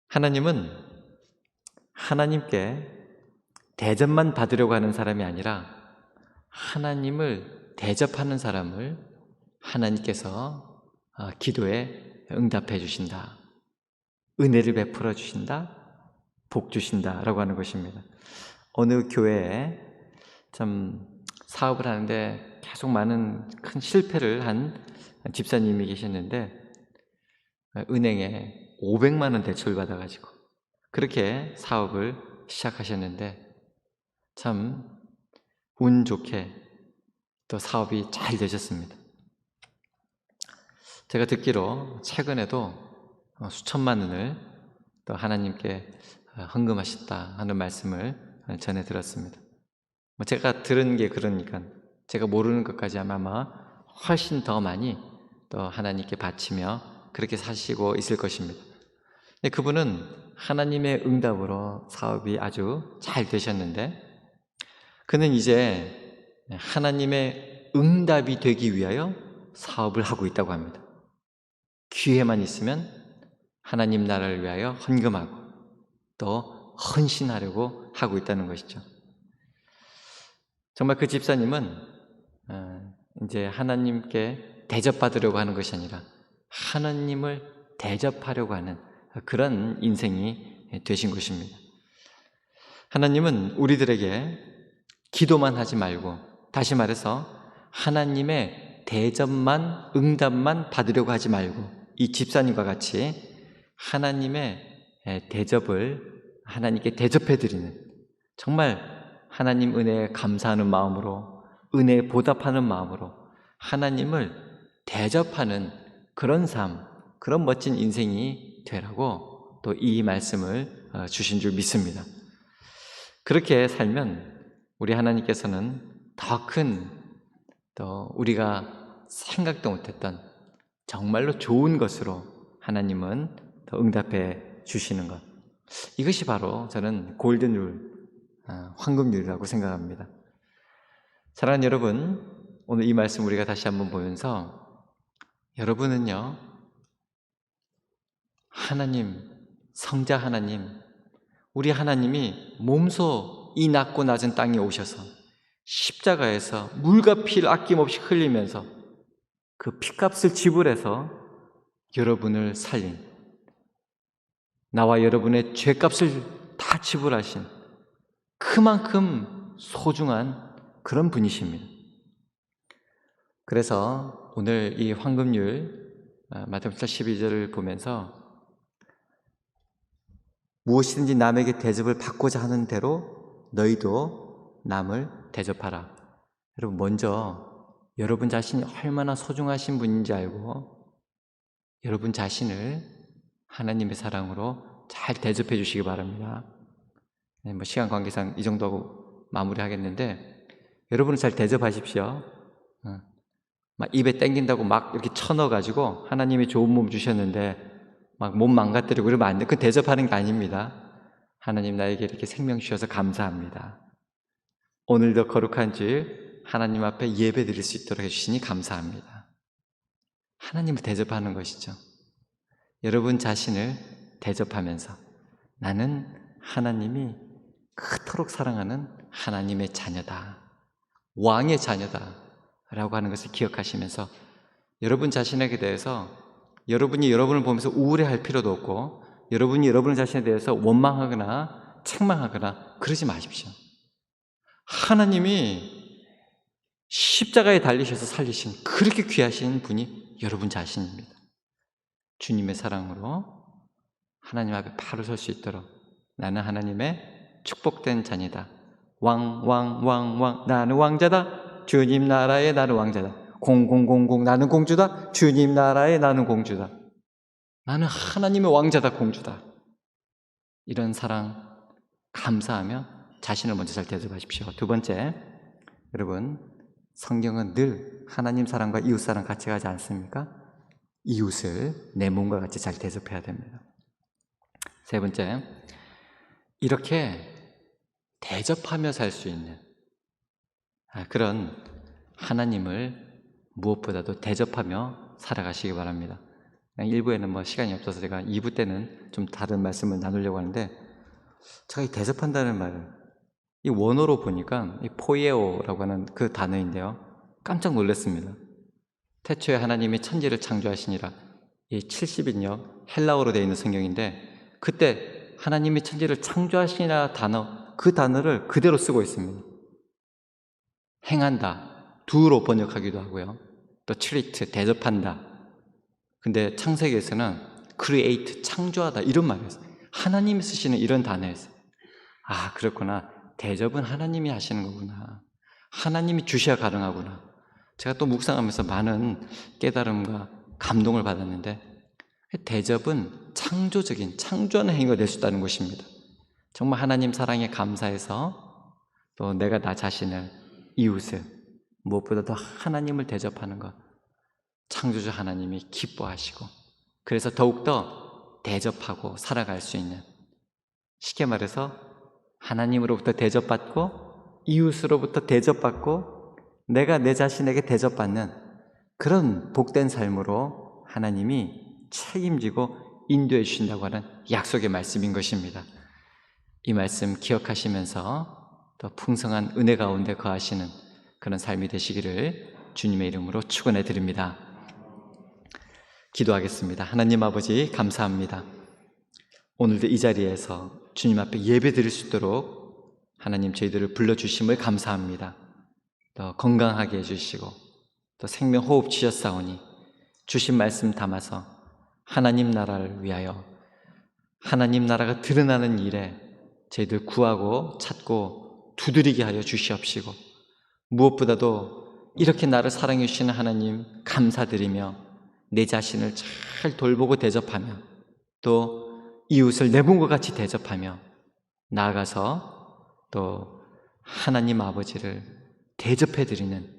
하나님은 하나님께 대접만 받으려고 하는 사람이 아니라 하나님을 대접하는 사람을 하나님께서 기도에 응답해 주신다. 은혜를 베풀어 주신다. 복 주신다라고 하는 것입니다. 어느 교회에 참 사업을 하는데 계속 많은 큰 실패를 한 집사님이 계셨는데 은행에 500만 원 대출 받아가지고 그렇게 사업을 시작하셨는데 참 운 좋게 또 사업이 잘 되셨습니다. 제가 듣기로 최근에도 수천만 원을 또 하나님께 헌금하셨다 하는 말씀을 전해 들었습니다. 제가 들은 게 그러니까 제가 모르는 것까지 아마 훨씬 더 많이 또 하나님께 바치며 그렇게 사시고 있을 것입니다. 근데 그분은 하나님의 응답으로 사업이 아주 잘 되셨는데 그는 이제 하나님의 응답이 되기 위하여 사업을 하고 있다고 합니다. 기회만 있으면 하나님 나라를 위하여 헌금하고 또 헌신하려고 하고 있다는 것이죠. 정말 그 집사님은 이제 하나님께 대접받으려고 하는 것이 아니라 하나님을 대접하려고 하는 그런 인생이 되신 것입니다. 하나님은 우리들에게 기도만 하지 말고 다시 말해서 하나님의 대접만, 응답만 받으려고 하지 말고 이 집사님과 같이 하나님의 대접을 하나님께 대접해드리는, 정말 하나님 은혜에 감사하는 마음으로, 은혜에 보답하는 마음으로 하나님을 대접하는 그런 삶, 그런 멋진 인생이 되라고 또 이 말씀을 주신 줄 믿습니다. 그렇게 살면 우리 하나님께서는 더 큰, 또 우리가 생각도 못했던 정말로 좋은 것으로 하나님은 더 응답해 주시는 것, 이것이 바로 저는 골든룰, 황금률이라고 생각합니다. 사랑하는 여러분, 오늘 이 말씀 우리가 다시 한번 보면서 여러분은요, 하나님, 성자 하나님, 우리 하나님이 몸소 이 낮고 낮은 땅에 오셔서 십자가에서 물과 피를 아낌없이 흘리면서 그 피값을 지불해서 여러분을 살린, 나와 여러분의 죄값을 다 지불하신 그만큼 소중한 그런 분이십니다. 그래서 오늘 이 황금률 마태복음 12절을 보면서 무엇이든지 남에게 대접을 받고자 하는 대로 너희도 남을 대접하라. 여러분, 먼저 여러분 자신이 얼마나 소중하신 분인지 알고 여러분 자신을 하나님의 사랑으로 잘 대접해 주시기 바랍니다. 시간 관계상 이 정도 하고 마무리하겠는데, 여러분을 잘 대접하십시오. 막 입에 땡긴다고 막 이렇게 쳐넣어가지고 하나님이 좋은 몸 주셨는데 막 몸 망가뜨리고 그러면 안 돼. 그건 대접하는 게 아닙니다. 하나님 나에게 이렇게 생명 주셔서 감사합니다. 오늘도 거룩한 주일 하나님 앞에 예배 드릴 수 있도록 해주시니 감사합니다. 하나님을 대접하는 것이죠. 여러분 자신을 대접하면서 나는 하나님이 그토록 사랑하는 하나님의 자녀다, 왕의 자녀다 라고 하는 것을 기억하시면서 여러분 자신에게 대해서 여러분이 여러분을 보면서 우울해할 필요도 없고 여러분이 여러분 자신에 대해서 원망하거나 책망하거나 그러지 마십시오. 하나님이 십자가에 달리셔서 살리신 그렇게 귀하신 분이 여러분 자신입니다. 주님의 사랑으로 하나님 앞에 바로 설 수 있도록 나는 하나님의 축복된 자녀다. 왕 나는 왕자다. 주님 나라에 나는 왕자다. 0000 나는 공주다. 주님 나라에 나는 공주다. 나는 하나님의 왕자다, 공주다. 이런 사랑 감사하며 자신을 먼저 잘 대접하십시오. 두 번째, 여러분, 성경은 늘 하나님 사랑과 이웃 사랑 같이 가지 않습니까? 이웃을 내 몸과 같이 잘 대접해야 됩니다. 세 번째, 이렇게 대접하며 살 수 있는 그런 하나님을 무엇보다도 대접하며 살아가시기 바랍니다. 1부에는 시간이 없어서 제가 2부 때는 좀 다른 말씀을 나누려고 하는데, 제가 이 대접한다는 말을 이 원어로 보니까 이 포이에오라고 하는 그 단어인데요, 깜짝 놀랐습니다. 태초에 하나님이 천지를 창조하시니라, 이 70인역 헬라어로 되어 있는 성경인데, 그때 하나님이 천지를 창조하시니라 단어, 그 단어를 그대로 쓰고 있습니다. 행한다, do로 번역하기도 하고요, 또 treat, 대접한다. 근데 창세기에서는 create, 창조하다 이런 말이었어요. 하나님이 쓰시는 이런 단어였어요. 아, 그렇구나. 대접은 하나님이 하시는 거구나. 하나님이 주셔야 가능하구나. 제가 또 묵상하면서 많은 깨달음과 감동을 받았는데, 대접은 창조적인, 창조하는 행위가 될 수 있다는 것입니다. 정말 하나님 사랑에 감사해서 또 내가 나 자신을, 이웃을, 무엇보다도 하나님을 대접하는 것, 창조주 하나님이 기뻐하시고, 그래서 더욱더 대접하고 살아갈 수 있는, 쉽게 말해서 하나님으로부터 대접받고 이웃으로부터 대접받고 내가 내 자신에게 대접받는 그런 복된 삶으로 하나님이 책임지고 인도해 주신다고 하는 약속의 말씀인 것입니다. 이 말씀 기억하시면서 더 풍성한 은혜 가운데 거하시는 그런 삶이 되시기를 주님의 이름으로 축원해 드립니다. 기도하겠습니다. 하나님 아버지, 감사합니다. 오늘도 이 자리에서 주님 앞에 예배 드릴 수 있도록 하나님 저희들을 불러주심을 감사합니다. 더 건강하게 해주시고 또 생명호흡 주셨사오니 주신 말씀 담아서 하나님 나라를 위하여 하나님 나라가 드러나는 일에 저희들 구하고 찾고 두드리게 하여 주시옵시고, 무엇보다도 이렇게 나를 사랑해 주시는 하나님 감사드리며 내 자신을 잘 돌보고 대접하며 또 이웃을 내 몸과 같이 대접하며 나아가서 또 하나님 아버지를 대접해드리는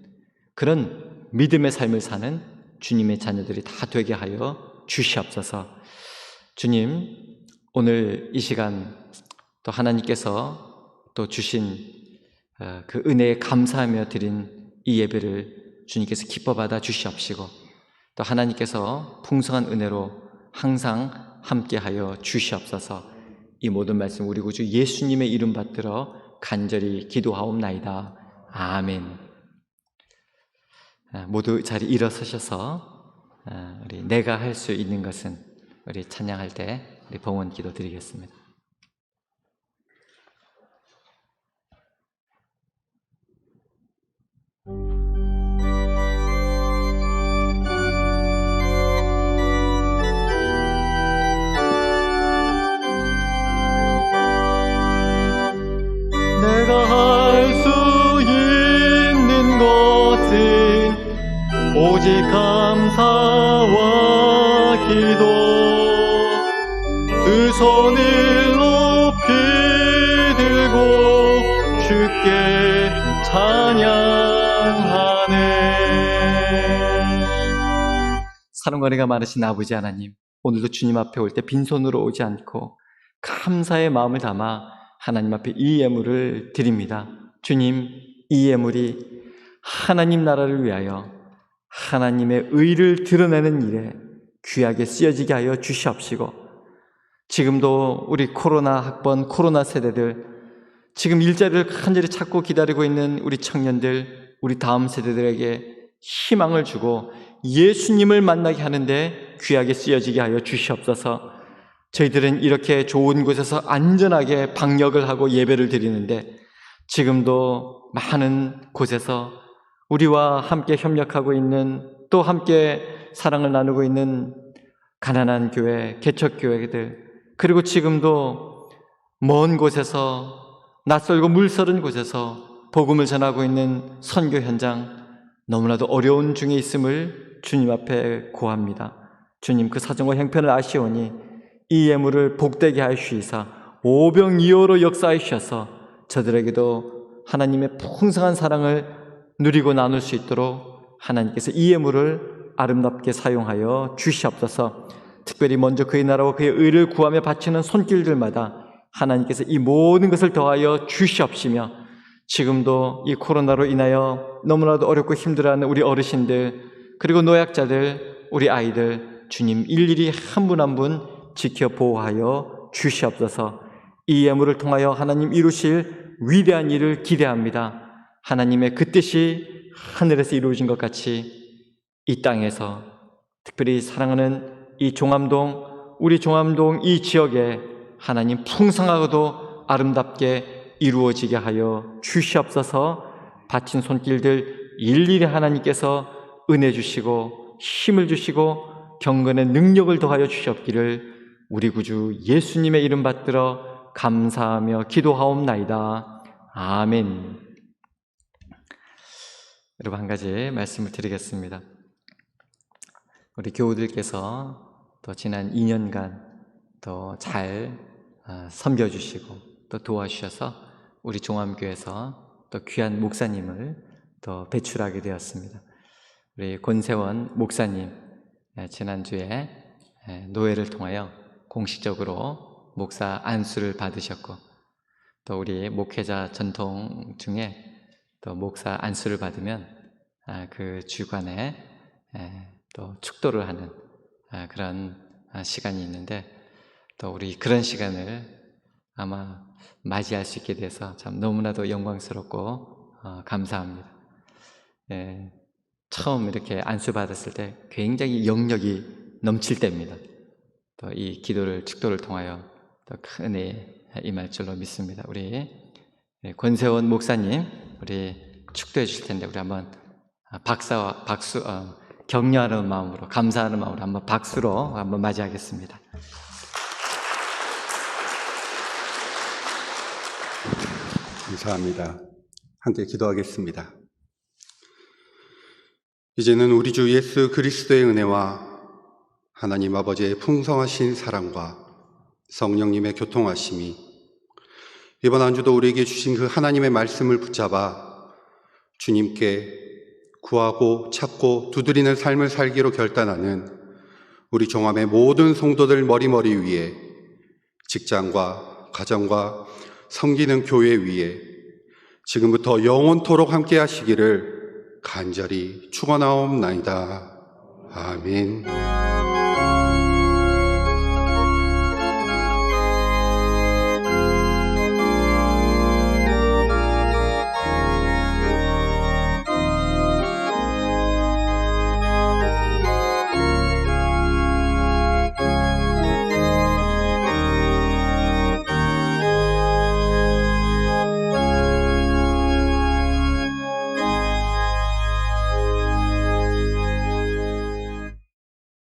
그런 믿음의 삶을 사는 주님의 자녀들이 다 되게 하여 주시옵소서. 주님, 오늘 이 시간 또 하나님께서 또 주신 그 은혜에 감사하며 드린 이 예배를 주님께서 기뻐 받아 주시옵시고, 또 하나님께서 풍성한 은혜로 항상 함께하여 주시옵소서. 이 모든 말씀 우리 구주 예수님의 이름 받들어 간절히 기도하옵나이다. 아멘. 모두 자리 일어서셔서 우리 내가 할 수 있는 것은 우리 찬양할 때 우리 봉헌 기도 드리겠습니다. 내가 할 수 있는 것은 오직 감사와 기도, 두 손을 높이 들고 주께 찬양하네. 사랑과 은혜가 많으신 아버지 하나님, 오늘도 주님 앞에 올 때 빈손으로 오지 않고 감사의 마음을 담아 하나님 앞에 이 예물을 드립니다. 주님, 이 예물이 하나님 나라를 위하여 하나님의 의를 드러내는 일에 귀하게 쓰여지게 하여 주시옵시고, 지금도 우리 코로나 학번, 코로나 세대들, 지금 일자리를 간절히 찾고 기다리고 있는 우리 청년들, 우리 다음 세대들에게 희망을 주고 예수님을 만나게 하는데 귀하게 쓰여지게 하여 주시옵소서. 저희들은 이렇게 좋은 곳에서 안전하게 방역을 하고 예배를 드리는데, 지금도 많은 곳에서 우리와 함께 협력하고 있는, 또 함께 사랑을 나누고 있는 가난한 교회, 개척교회들, 그리고 지금도 먼 곳에서, 낯설고 물서른 곳에서 복음을 전하고 있는 선교 현장, 너무나도 어려운 중에 있음을 주님 앞에 고합니다. 주님, 그 사정과 형편을 아시오니 이 예물을 복되게 하시사 오병이어로 역사하셔서 저들에게도 하나님의 풍성한 사랑을 누리고 나눌 수 있도록 하나님께서 이 예물을 아름답게 사용하여 주시옵소서. 특별히 먼저 그의 나라와 그의 의를 구하며 바치는 손길들마다 하나님께서 이 모든 것을 더하여 주시옵시며, 지금도 이 코로나로 인하여 너무나도 어렵고 힘들어하는 우리 어르신들, 그리고 노약자들, 우리 아이들, 주님 일일이 한 분 한 분 지켜 보호하여 주시옵소서. 이 예물을 통하여 하나님 이루실 위대한 일을 기대합니다. 하나님의 그 뜻이 하늘에서 이루어진 것 같이 이 땅에서, 특별히 사랑하는 이 종암동, 우리 종암동 이 지역에 하나님 풍성하고도 아름답게 이루어지게 하여 주시옵소서. 바친 손길들 일일이 하나님께서 은혜 주시고 힘을 주시고 경건의 능력을 더하여 주시옵기를 우리 구주 예수님의 이름 받들어 감사하며 기도하옵나이다. 아멘. 여러분, 한 가지 말씀을 드리겠습니다. 우리 교우들께서 또 지난 2년간 또 잘 섬겨주시고 또 도와주셔서 우리 종암교회에서 또 귀한 목사님을 또 배출하게 되었습니다. 우리 권세원 목사님, 지난주에 노회를 통하여 공식적으로 목사 안수를 받으셨고, 또 우리 목회자 전통 중에 또 목사 안수를 받으면 그 주간에 또 축도를 하는 그런 시간이 있는데, 또 우리 그런 시간을 아마 맞이할 수 있게 돼서 참 너무나도 영광스럽고 감사합니다. 처음 이렇게 안수 받았을 때 굉장히 영력이 넘칠 때입니다. 또 이 기도를, 축도를 통하여 또 큰 은혜 임할 줄로 믿습니다. 우리 권세원 목사님, 우리 축도해 주실 텐데 우리 한번 격려하는 마음으로, 감사하는 마음으로 한번 박수로 한번 맞이하겠습니다. 감사합니다. 함께 기도하겠습니다. 이제는 우리 주 예수 그리스도의 은혜와 하나님 아버지의 풍성하신 사랑과 성령님의 교통하심이 이번 한 주도 우리에게 주신 그 하나님의 말씀을 붙잡아 주님께 구하고 찾고 두드리는 삶을 살기로 결단하는 우리 종암의 모든 성도들 머리머리 위에, 직장과 가정과 섬기는 교회 위에 지금부터 영원토록 함께 하시기를 간절히 축원하옵나이다. 아멘.